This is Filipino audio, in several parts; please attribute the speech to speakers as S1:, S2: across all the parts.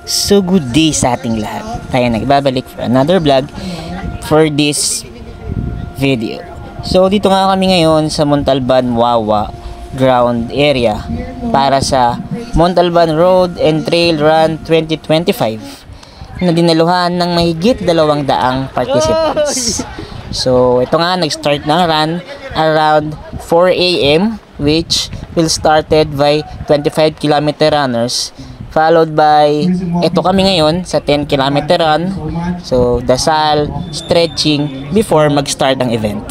S1: So good day sa ating lahat. Tayo nagbabalik for another vlog for this video. So dito nga kami ngayon sa Montalban Wawa ground area para sa Montalban Road and Trail Run 2025 na dinaluhan ng mahigit 200 participants. So ito nga, nag-start ng run around 4 AM which will started by 25 km runners, followed by ito kami ngayon sa 10 km run. So dasal, stretching before mag-start ang event.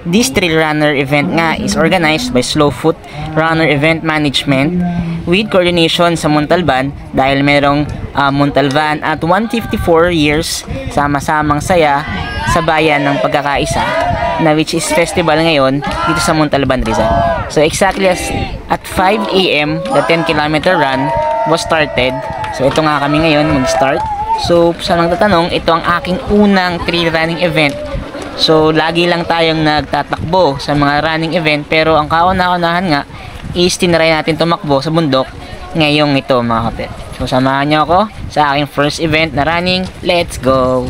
S1: This trail runner event nga is organized by Slow Foot Runner Event Management with coordination sa Montalban dahil merong Montalban at 154 years sama-samang saya sa bayan ng pagkakaisa na which is festival ngayon dito sa Montalban, Rizal. So exactly at 5 AM the 10 km run was started. So ito nga kami ngayon mag-start. So sa mga tatanong, ito ang aking unang trail running event. So lagi lang tayong nagtatakbo sa mga running event, pero ang kauna-unahan nga is tinry natin tumakbo sa bundok ngayong ito, mga kapit. So samahan niyo ako sa aking first event na running. Let's go!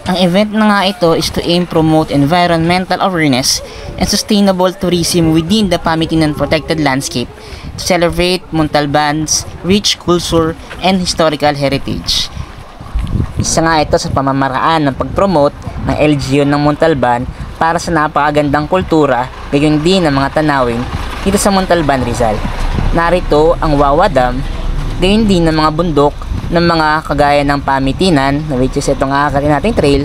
S1: Ang event na nga ito is to aim promote environmental awareness and sustainable tourism within the Pamitinan protected landscape to celebrate Montalban's rich culture and historical heritage. Isa nga ito sa pamamaraan ng pag-promote ng LGU ng Montalban para sa napakagandang kultura, gayon din ng mga tanawin dito sa Montalban, Rizal. Narito ang Wawa Dam, gayon din ng mga bundok ng mga kagaya ng Pamitinan, na which is itong aakatin nating trail,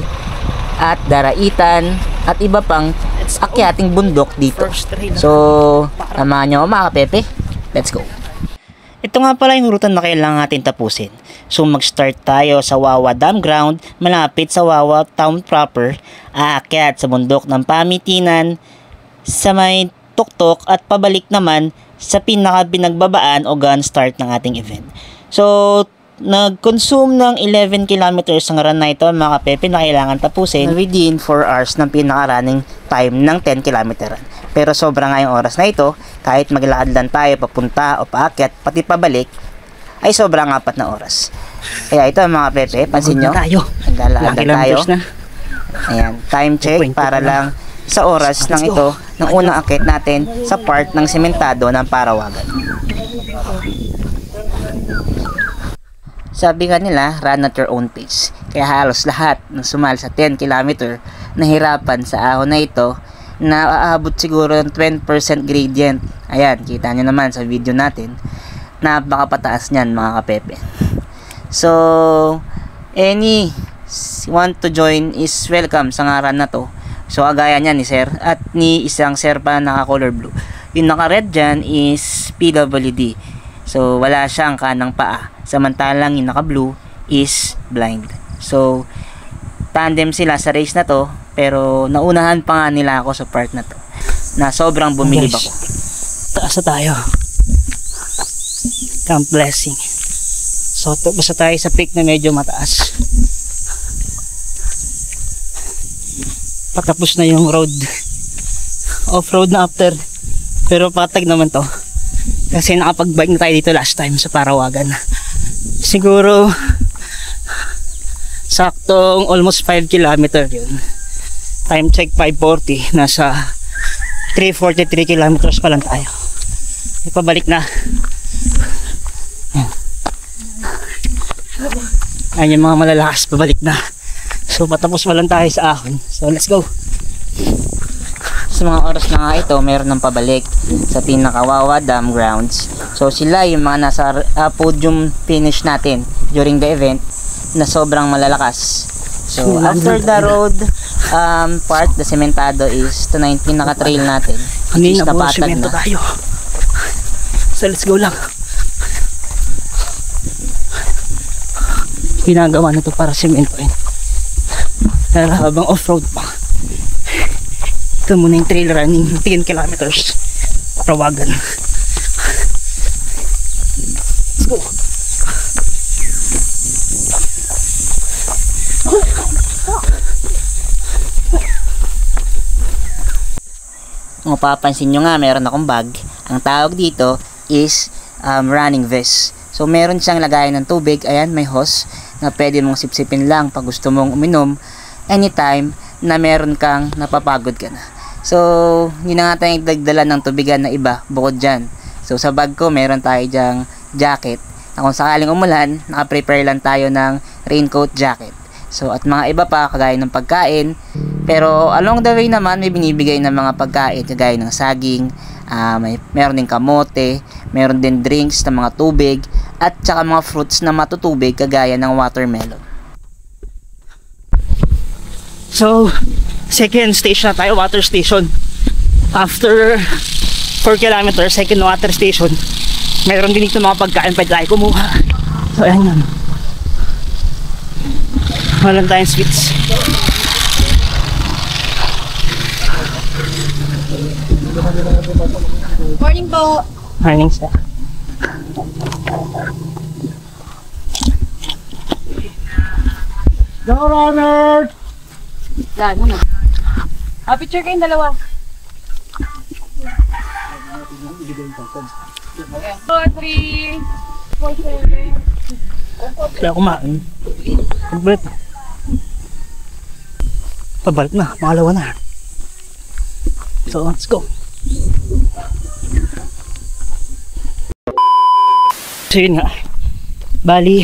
S1: at Daraitan, at iba pang akyating bundok dito. So, samahan nyo mga kapepe. Let's go! Ito nga pala yung ruta na kailangan natin tapusin. So mag-start tayo sa Wawa Dam Ground, malapit sa Wawa Town proper, aakyat sa bundok ng Pamitinan, sa may tuktok at pabalik naman sa pinaka-pinagbabaan o gun start ng ating event. So nag-consume ng 11 kilometers ang run na ito, mga kapepe, na kailangan tapusin within 4 hours ng pinaka-running time ng 10 km run. Pero sobra nga yung oras na ito, kahit maglakad lang tayo papunta o paakyat, pati pabalik, ay sobrang 4 na oras. Kaya ito mga pepe, pansin nyo, naglalakad tayo. Ayan, time check para lang sa oras ng ito, ng unang akyat natin sa part ng sementado ng Parawagan. Sabi nga nila, run at your own pace. Kaya halos lahat ng sumali sa 10 km nahirapan sa ahon na ito, na aabot siguro ng 20% gradient. Ayan, kita nyo naman sa video natin. Napakapataas niyan, mga kapepe. So, any want to join is welcome sa ngaran na to. So, agaya niyan ni Sir at ni isang Sir pa naka-color blue. Yung naka-red dyan is PWD. So, wala siyang kanang paa. Samantalang yung naka-blue is blind. So, tandem sila sa race na to, pero naunahan pa nga nila ako sa part na to, na sobrang bumilib ako.
S2: Taas na tayo. Camp Blessing. So basta tayo sa peak na medyo mataas. Patapos na yung road, off-road na after, pero patag naman to kasi nakapag-bike na tayo dito last time sa Parawagan. Siguro saktong almost 5 km yun. Time check 5:40, nasa 343 kilometers pa lang tayo. Ipabalik na. Ayan yung mga malalakas, pabalik na. So patapos pa lang tayo sa ahon. So let's go.
S1: Sa mga oras na nga ito, meron ng pabalik sa pinaka-Wawa Dam grounds. So sila yung mga nasa podium finish natin during the event na sobrang malalakas. So after the road part, the sementado is ito na yung pinaka-trail natin, which is napatag na
S2: tayo. So let's go lang. Ginagawa na ito para sementoin. Habang off-road pa, ito muna yung trail running 10 kilometers Parawagan. Let's go.
S1: Mapapansin nyo nga, meron akong bag. Ang tawag dito is running vest. So meron siyang lagayan ng tubig, ayan may hose na pwede mong sipsipin lang pag gusto mong uminom anytime na meron kang napapagod ka na. So hindi na nga tayo nagdagdalan ng tubigan na iba bukod dyan. So sa bag ko meron tayo dyang jacket na kung sakaling umulan, naka-prepare lang tayo ng raincoat jacket. So at mga iba pa kagaya ng pagkain. Pero along the way naman may binibigay ng mga pagkain kagaya ng saging, meron din kamote, meron din drinks na mga tubig at saka mga fruits na matutubig kagaya ng watermelon.
S2: So, second station na tayo, water station. After 4 kilometers, second water station. Meron din dito mga pagkain, pwede tayo kumuha. So, ayan yun. Walang tayong sweets.
S3: Morning po.
S2: Morning, sir.
S3: Go runners! Gano na. Picture kayong dalawa. 4, 3, 4, 7.
S2: Kaya kumain. Pagbalik. Pabalik na, makalawa na. So, let's go. So yun nga. Bali,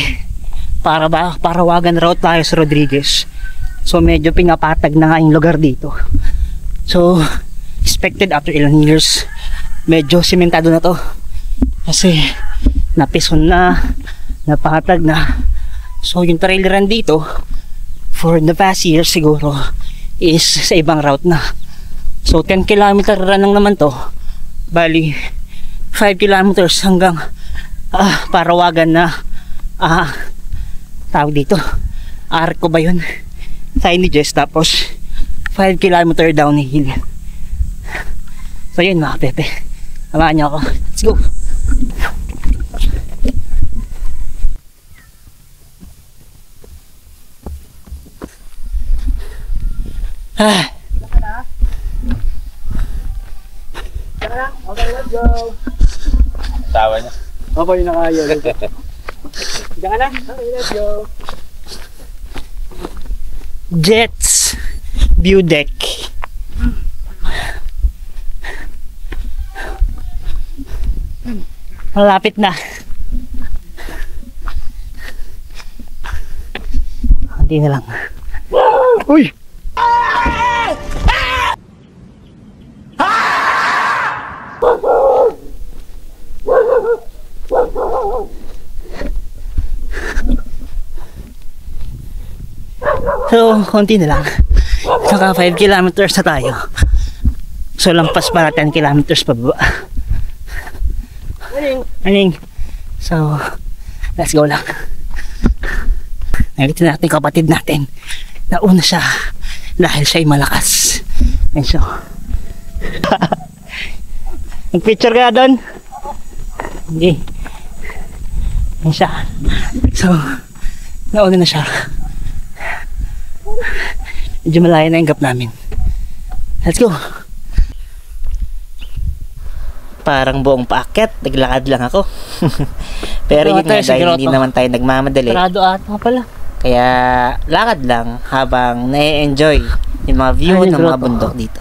S2: Parawagan route tayo sa Rodriguez. So medyo pinapatag na nga yung lugar dito. So, expected after ilang years, medyo simentado na to. Kasi, napison na, napatag na. So yung trail run dito, for the past years siguro, is sa ibang route na. So 10 kilometer run lang naman to. Bali 5 kilometers hanggang Parawagan na tawag dito, Arco ba yun? Tiny Jess, tapos 5 kilometer downhill. So yun mga pepe, samahan niyo ako, let's go.
S3: Okay, let's go.
S1: Tawa niya.
S3: Opo, yun na kaya. Diyan ka na. Okay, let's go.
S2: Jets view deck. Malapit na. Hindi na lang. Uy! So, konti na lang. Saka 5 kilometers na tayo. So, lampas para 10 kilometers pa baba. Morning. So, let's go lang. Nakita natin kapatid natin. Nauna siya dahil siya'y malakas. And so, nag-picture ka doon? Hindi. Yan siya. So, nauna na siya. Medyo malayo na yung gap namin. Let's go. Parang buong paakyat, naglakad lang ako. Pero yun nga, dahil hindi naman tayo nagmamadali.
S3: Sarado ata pala.
S1: Kaya lakad lang habang na-enjoy yung mga view ng mga bundok dito.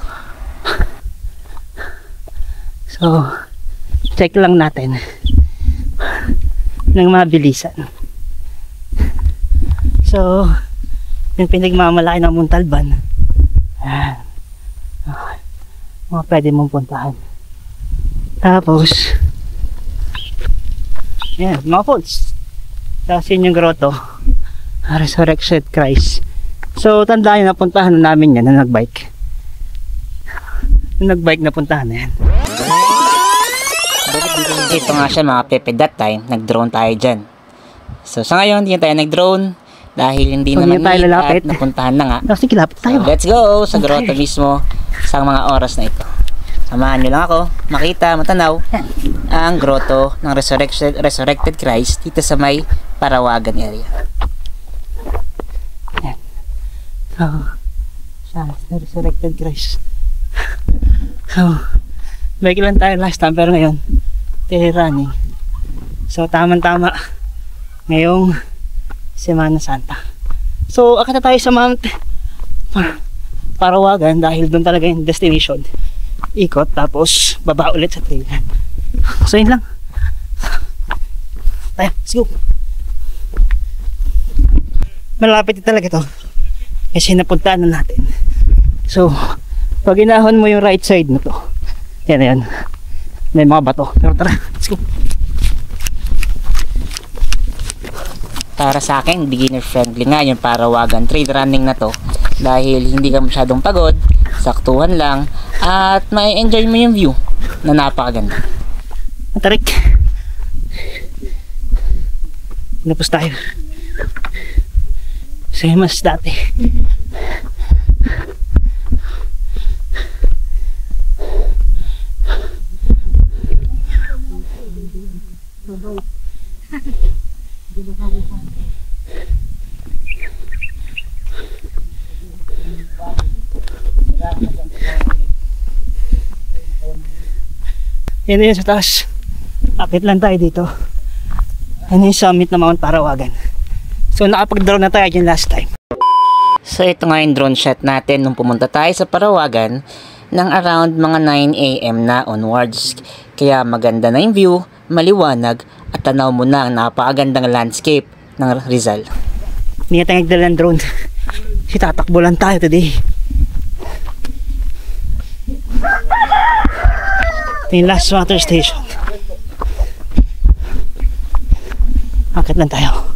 S2: So, check lang natin ng mabilisan. So, yung pinagmamalaki ng Montalban, mga pwede mong puntahan. Tapos, yan, mga falls. Tapos yun yung grotto, Resurrection Christ. So, tandaan nyo, napuntahan na namin yan na nagbike. Nagbike na puntahan na yan.
S1: Ito nga siya mga pepe, that time, nag-drone tayo dyan. So, sa ngayon, hindi tayo nag-drone dahil hindi naman
S2: tayo lalapit.
S1: at napuntahan na nga.
S2: Kasi kilapit tayo.
S1: So, let's go sa grotto mismo sa mga oras na ito. Samahan nyo lang ako makita, matanaw ang grotto ng Resurrected Christ dito sa may Parawagan area.
S2: Yan. So, siya, Resurrected Christ. So, bike lang tayo last time pero ngayon, running. So tamang-tama ngayong Semana Santa. So akita tayo sa Mount Parawagan dahil doon talaga yung destination. Ikot tapos baba ulit sa trail. So yun lang. Tayo, let's go. Malapit talaga ito kasi napuntaan na natin. So pag inahon mo yung right side na to, yan na yan, may mga bato. Pero tara, let's go.
S1: Para sa akin, beginner friendly nga yung Parawagan trail running na to dahil hindi ka masyadong pagod, saktuhan lang at may enjoy mo yung view na napakaganda.
S2: Tarik. Napos tayo. Same as dati. Yan yun sa taas. Akit lang tayo dito. Ano yung summit ng Mount Parawagan. So nakapag-drone na tayo dyan last time.
S1: So ito nga yung drone shot natin nung pumunta tayo sa Parawagan ng around mga 9 AM na onwards. Kaya maganda na yung view, maliwanag at tanaw mo na ang napakagandang landscape ng Rizal.
S2: Hindi na tayo nagdala ng drone. Kasi tatakbo lang tayo today. Ito yung last water station. Akit lang tayo.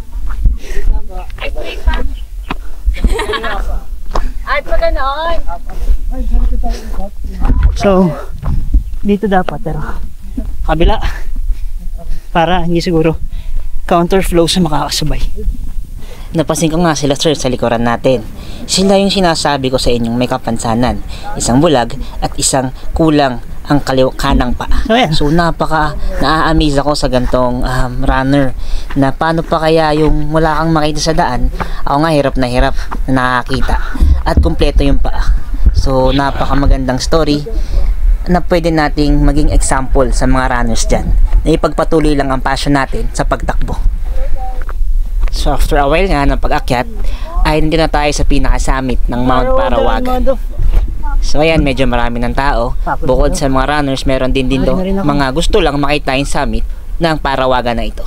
S3: At maganon.
S2: So, dito dapat pero kabila para hindi siguro counterflow sa makakasabay.
S1: Napansin ko nga sila sir sa likuran natin. Sila yung sinasabi ko sa inyong may kapansanan. Isang bulag at isang kulang ang kanang pa.
S2: So, yan.
S1: So napaka na-amaze ako sa gantong runner na paano pa kaya yung wala kang makita sa daan. Ako nga hirap na nakakita at kumpleto yung paa. So napaka magandang story na pwede nating maging example sa mga runners dyan na ipagpatuloy lang ang passion natin sa pagtakbo. So after a while nga ng pag-akyat ay nandito na tayo sa pinaka-summit ng Mount Parawagan. So ayan, medyo marami ng tao. Bukod sa mga runners, meron din dito mga gusto lang makita yung summit ng Parawagan na ito.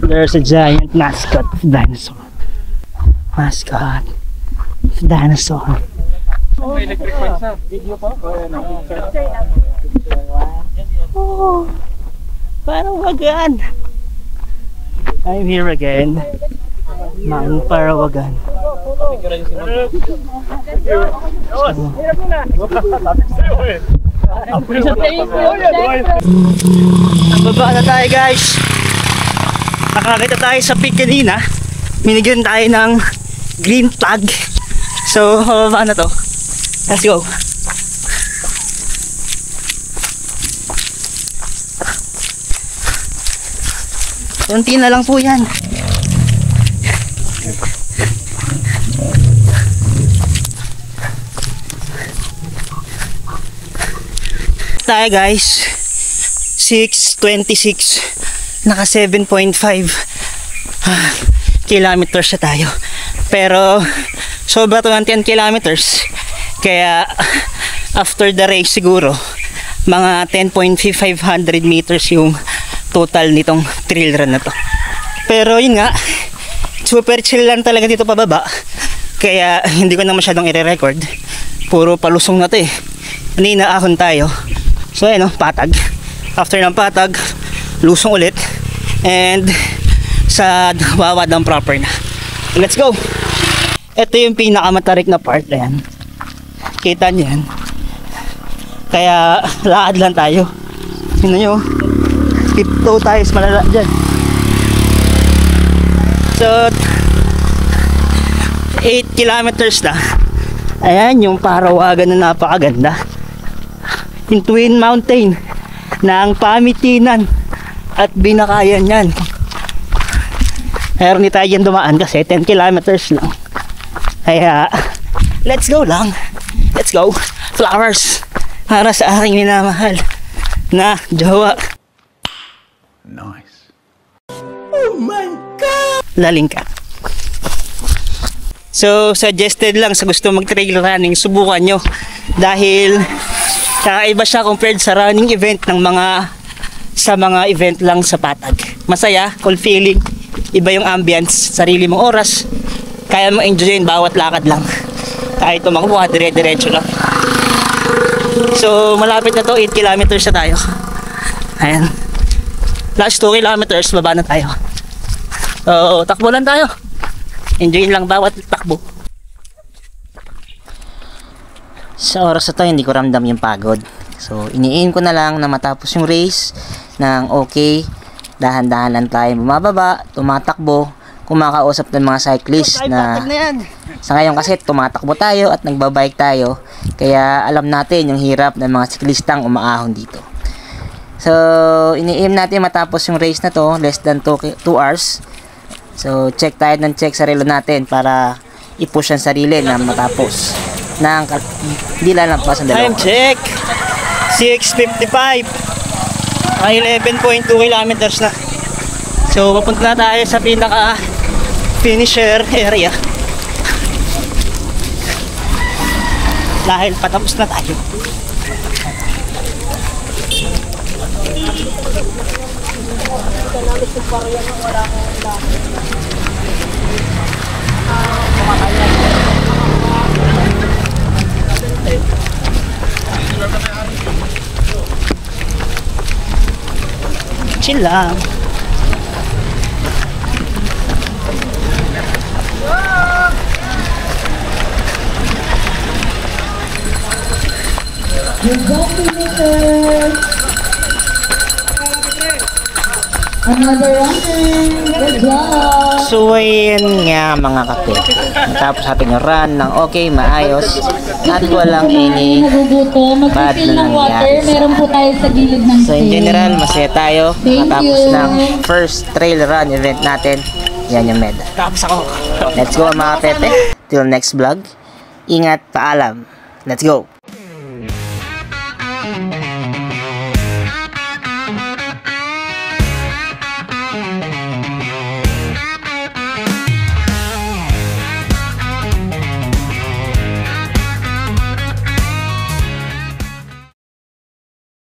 S2: There's a giant mascot dinosaur. Mascot dinosaur. Oh, Parawagan. I'm here again. Mount Parawagan. Nababa na tayo guys. Nakakita tayo sa peak kanina. Minigyan tayo ng green flag. So, mababa na to. Let's go. Kunti na lang po yan. Tayo guys, 6:26, naka 7.5 kilometers na tayo. Pero sobra to ng 10 kilometers. Kaya after the race siguro mga 10.500 meters yung total nitong trail run na to. Pero yun nga, super chill lang talaga dito pababa. Kaya hindi ko na masyadong i-record. Puro palusong na to eh. Kanina ahon tayo. So ayun o, patag. After ng patag, lusong ulit. And sa wawad ng proper na. Let's go! Ito yung pinakamatarik na part na yan. Kita nyo yan. Kaya lakad lang tayo. Yun nyo, tiptoe tayo, malala dyan. So 8 kilometers na. Ayan yung Parawagan na napakaganda. Yung Twin Mountain ng Pamitinan at Binakayan yan. Pero hindi tayo dyan dumaan kasi 10 kilometers lang. Kaya let's go lang. Let's go. flowers para sa aking minamahal na jowa.
S4: Nice.
S2: Laling ka. So, suggested lang sa gusto mag-trail running, subukan nyo. Dahil, kakaiba siya compared sa running event ng sa mga event lang sa patag. Masaya, cool feeling, iba yung ambience, sarili mong oras, kaya mo enjoyin bawat lakad lang. Kahit tumakbo ka, dire-diretso lang. So, malapit na to, 8 kilometers na tayo. Ayan. Last 2 kilometers, baba na tayo. So, takbo lang tayo. Enjoyin lang bawat takbo.
S1: Sa oras na to, hindi ko ramdam yung pagod. So, iniin ko na lang na matapos yung race ng okay. Dahan-dahan lang tayo bumababa, tumatakbo, kumakausap ng mga cyclist na sa ngayon kasi tumatakbo tayo at nagbabike tayo. Kaya alam natin yung hirap ng mga siklistang umaahon dito. So, iniim natin matapos yung race na to, less than 2 hours. So, check tayo ng check sa relo natin para i-push ang sarili na matapos ng hindi lalampas ang
S2: Time
S1: dalawa.
S2: check 6:55. Ay 11.2 kilometers na. So papunta na tayo sa pinaka finisher area. Dahil patapos na tayo. Chill lang.
S5: Another runner. Good job.
S1: So, ayun nga mga kape. Tapos ating run ng okay, maayos at walang any
S5: Nagugutom.
S1: bad
S5: Mag-refill
S1: na
S5: ng water.
S1: nangyari.
S5: Meron po tayo sa gilid ng
S1: So, in
S5: stage.
S1: general, masaya tayo.
S5: Thank
S1: Matapos
S5: you.
S1: ng first trail run event natin. Yan yung medal.
S2: Tapos ako.
S1: Let's go mga pepe. Till next vlog. Ingat, paalam. Let's go.